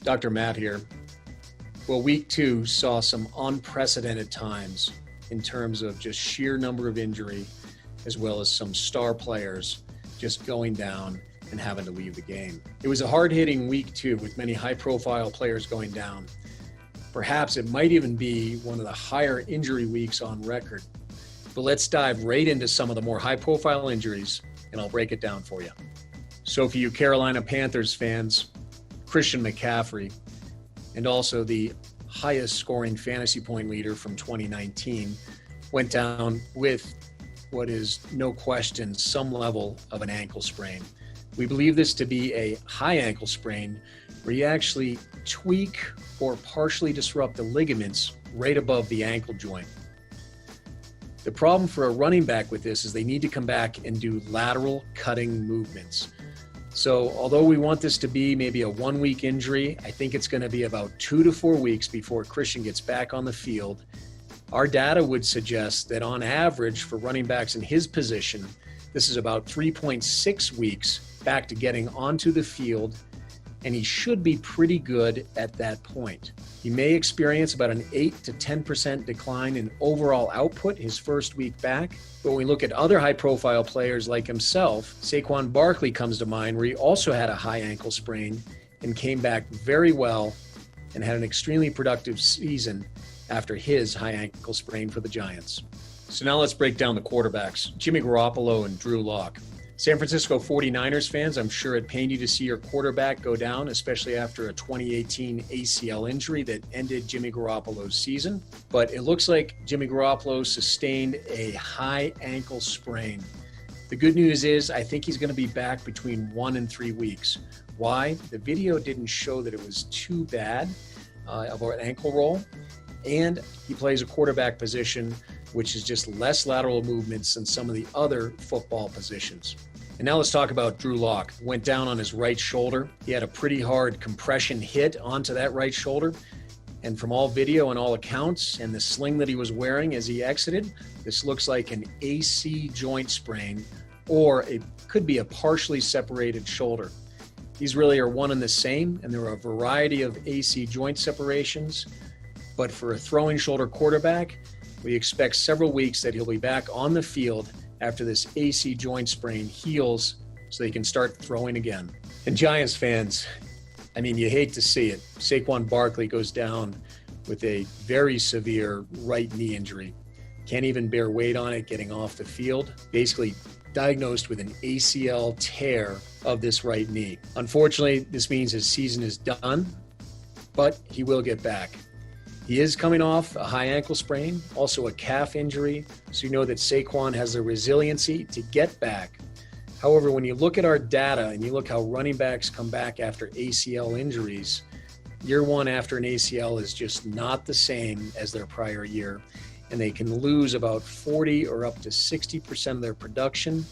Dr. Matt here. Well, week 2 saw some unprecedented times in terms of just sheer number of injury, as well as some star players just going down and having to leave the game. It was a hard-hitting week 2 with many high-profile players going down. Perhaps it might even be one of the higher injury weeks on record. But let's dive right into some of the more high-profile injuries, and I'll break it down for you. So for you Carolina Panthers fans, Christian McCaffrey, and also the highest scoring fantasy point leader from 2019, went down with what is no question some level of an ankle sprain. We believe this to be a high ankle sprain where you actually tweak or partially disrupt the ligaments right above the ankle joint. The problem for a running back with this is they need to come back and do lateral cutting movements. So although we want this to be maybe a 1-week injury, I think it's going to be about 2 to 4 weeks before Christian gets back on the field. Our data would suggest that on average for running backs in his position, this is about 3.6 weeks back to getting onto the field, and he should be pretty good at that point. He may experience about an 8 to 10% decline in overall output his first week back. But when we look at other high-profile players like himself, Saquon Barkley comes to mind, where he also had a high ankle sprain and came back very well and had an extremely productive season after his high ankle sprain for the Giants. So now let's break down the quarterbacks, Jimmy Garoppolo and Drew Lock. San Francisco 49ers fans, I'm sure it pained you to see your quarterback go down, especially after a 2018 ACL injury that ended Jimmy Garoppolo's season. But it looks like Jimmy Garoppolo sustained a high ankle sprain. The good news is I think he's going to be back between 1 and 3 weeks. Why? The video didn't show that it was too bad of an ankle roll. And he plays a quarterback position, which is just less lateral movements than some of the other football positions. And now let's talk about Drew Lock. Went down on his right shoulder. He had a pretty hard compression hit onto that right shoulder. And from all video and all accounts and the sling that he was wearing as he exited, this looks like an AC joint sprain, or it could be a partially separated shoulder. These really are one and the same, and there are a variety of AC joint separations. But for a throwing shoulder quarterback, we expect several weeks that he'll be back on the field after this AC joint sprain heals so they can start throwing again. And Giants fans, I mean, you hate to see it. Saquon Barkley goes down with a very severe right knee injury. Can't even bear weight on it getting off the field. Basically diagnosed with an ACL tear of this right knee. Unfortunately, this means his season is done, but he will get back. He is coming off a high ankle sprain, also a calf injury, so you know that Saquon has the resiliency to get back. However, when you look at our data and you look how running backs come back after ACL injuries, year 1 after an ACL is just not the same as their prior year, and they can lose about 40 or up to 60% of their production.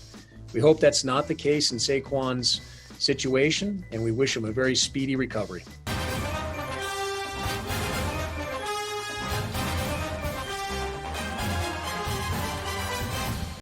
We hope that's not the case in Saquon's situation, and we wish him a very speedy recovery.